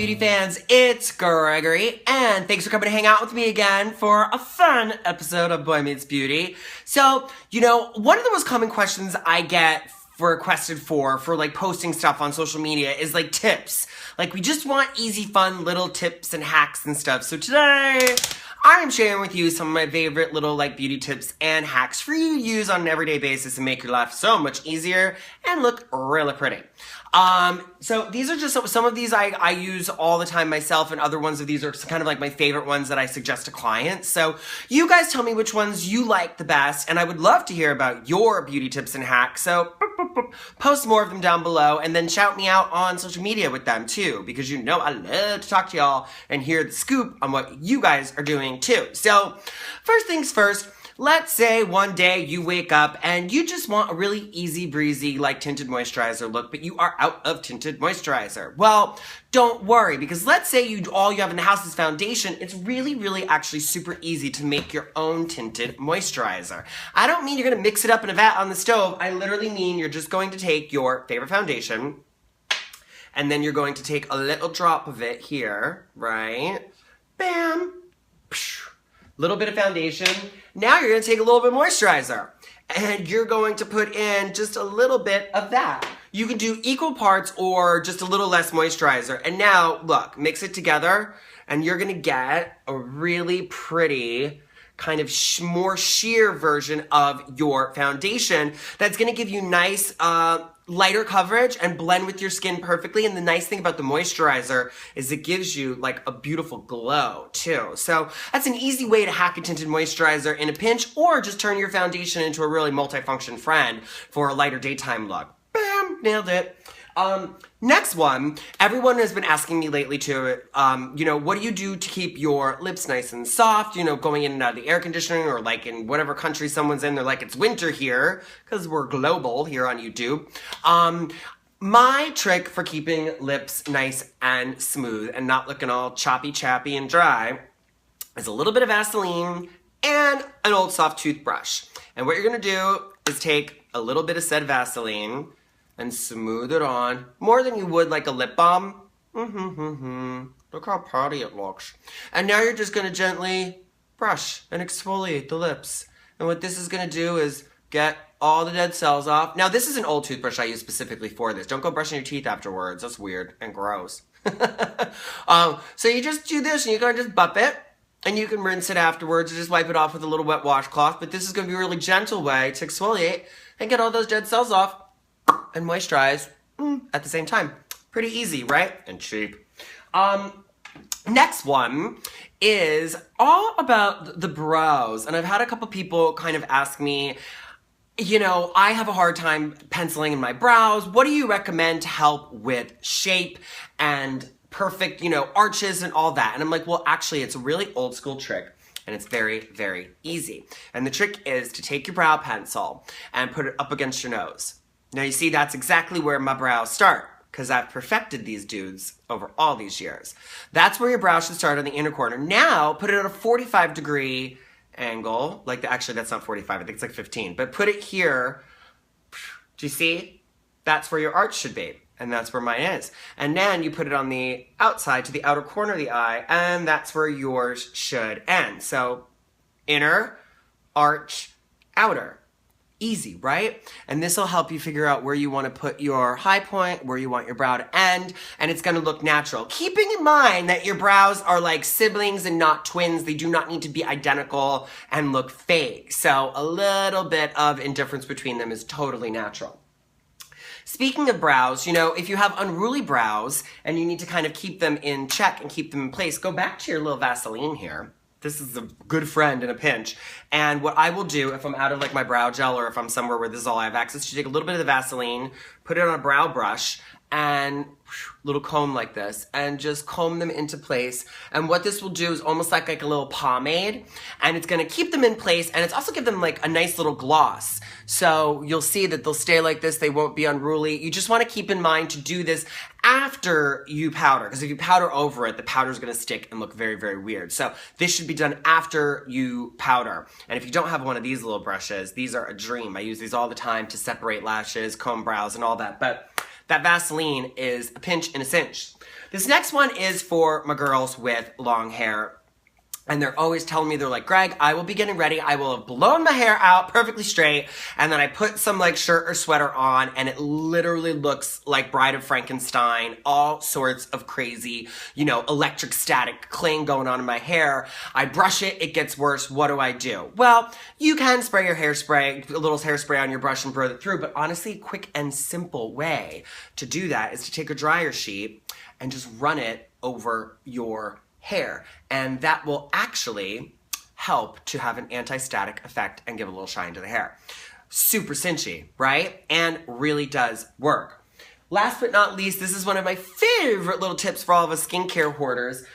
beauty fans, it's Gregory, and thanks for coming to hang out with me again for a fun episode of Boy Meets Beauty. So, one of the most common questions I get requested for like posting stuff on social media is like tips. Like we just want easy, fun little tips and hacks and stuff. So today, I am sharing with you some of my favorite little like beauty tips and hacks for you to use on an everyday basis and make your life so much easier and look really pretty. So these are just some of these I use all the time myself, and other ones of these are kind of like my favorite ones that I suggest to clients. So you guys tell me which ones you like the best, and I would love to hear about your beauty tips and hacks. So post more of them down below, and then shout me out on social media with them too, because I love to talk to y'all and hear the scoop on what you guys are doing too. So first things first, let's say one day you wake up and you just want a really easy breezy like tinted moisturizer look, but you are out of tinted moisturizer. Well, don't worry, because let's say all you have in the house is foundation. It's really actually super easy to make your own tinted moisturizer. I don't mean you're gonna mix it up in a vat on the stove. I literally mean you're just going to take your favorite foundation, and then you're going to take a little drop of it here, right? Bam! Little bit of foundation. Now you're gonna take a little bit of moisturizer, and you're going to put in just a little bit of that. You can do equal parts or just a little less moisturizer. And now, look, mix it together, and you're gonna get a really pretty, kind of more sheer version of your foundation that's gonna give you nice, lighter coverage and blend with your skin perfectly. And the nice thing about the moisturizer is it gives you like a beautiful glow too. So that's an easy way to hack a tinted moisturizer in a pinch, or just turn your foundation into a really multifunction friend for a lighter daytime look. Bam, nailed it. Next one, everyone has been asking me lately too, what do you do to keep your lips nice and soft, going in and out of the air conditioning, or like in whatever country someone's in, they're like, it's winter here, because we're global here on YouTube. My trick for keeping lips nice and smooth and not looking all choppy, chappy, and dry is a little bit of Vaseline and an old soft toothbrush. And what you're gonna do is take a little bit of said Vaseline and smooth it on, more than you would like a lip balm. Look how pretty it looks. And now you're just gonna gently brush and exfoliate the lips. And what this is gonna do is get all the dead cells off. Now this is an old toothbrush I use specifically for this. Don't go brushing your teeth afterwards. That's weird and gross. So you just do this, and you're gonna just buff it, and you can rinse it afterwards, or just wipe it off with a little wet washcloth. But this is gonna be a really gentle way to exfoliate and get all those dead cells off and moisturize at the same time. Pretty easy, right? And cheap. Next one is all about the brows. And I've had a couple people kind of ask me, I have a hard time penciling in my brows. What do you recommend to help with shape and perfect, arches and all that? And I'm like, well, actually, it's a really old school trick. And it's very easy. And the trick is to take your brow pencil and put it up against your nose. Now you see, that's exactly where my brows start, because I've perfected these dudes over all these years. That's where your brow should start, on the inner corner. Now, put it at a 45-degree angle. Actually, that's not 45, I think it's like 15. But put it here. Do you see? That's where your arch should be. And that's where mine is. And then you put it on the outside to the outer corner of the eye, and that's where yours should end. So, inner, arch, outer. Easy, right? And this will help you figure out where you want to put your high point, where you want your brow to end, and it's going to look natural. Keeping in mind that your brows are like siblings and not twins. They do not need to be identical and look fake. So a little bit of indifference between them is totally natural. Speaking of brows, if you have unruly brows and you need to kind of keep them in check and keep them in place, go back to your little Vaseline here. This is a good friend in a pinch. And what I will do if I'm out of like my brow gel, or if I'm somewhere where this is all I have access to, take a little bit of the Vaseline, put it on a brow brush, and little comb like this, and just comb them into place. And what this will do is almost like a little pomade, and it's gonna keep them in place, and it's also give them like a nice little gloss. So you'll see that they'll stay like this, they won't be unruly. You just wanna keep in mind to do this after you powder, because if you powder over it, the powder's gonna stick and look very weird. So this should be done after you powder. And if you don't have one of these little brushes, these are a dream. I use these all the time to separate lashes, comb brows, and all that. But that Vaseline is a pinch and a cinch. This next one is for my girls with long hair. And they're always telling me, they're like, Greg, I will be getting ready. I will have blown my hair out perfectly straight. And then I put some like shirt or sweater on and it literally looks like Bride of Frankenstein. All sorts of crazy, electric static cling going on in my hair. I brush it, it gets worse. What do? Well, you can spray your hairspray, a little hairspray on your brush and blow it through. But honestly, a quick and simple way to do that is to take a dryer sheet and just run it over your hair, and that will actually help to have an anti-static effect and give a little shine to the hair. Super cinchy, right? And really does work. Last but not least, this is one of my favorite little tips for all of us skincare hoarders.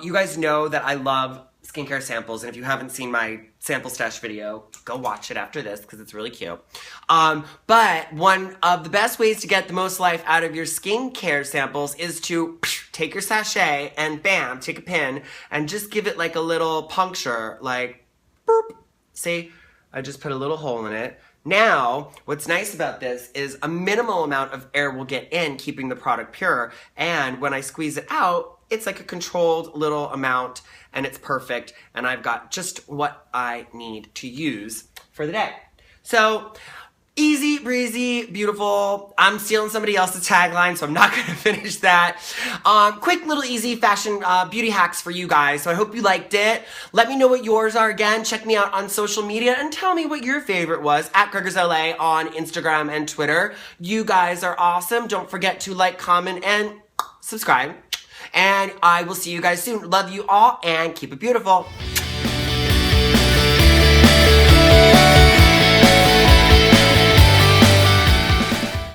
You guys know that I love skincare samples, and if you haven't seen my sample stash video, go watch it after this because it's really cute. But one of the best ways to get the most life out of your skincare samples is to take your sachet and bam, take a pin and just give it like a little puncture, like boop. See, I just put a little hole in it. Now, what's nice about this is a minimal amount of air will get in, keeping the product pure, and when I squeeze it out, it's like a controlled little amount and it's perfect, and I've got just what I need to use for the day. So, easy, breezy, beautiful. I'm stealing somebody else's tagline, so I'm not going to finish that. Quick little easy fashion beauty hacks for you guys, so I hope you liked it. Let me know what yours are again. Check me out on social media and tell me what your favorite was at GregorsLA on Instagram and Twitter. You guys are awesome. Don't forget to like, comment, and subscribe. And I will see you guys soon. Love you all and keep it beautiful.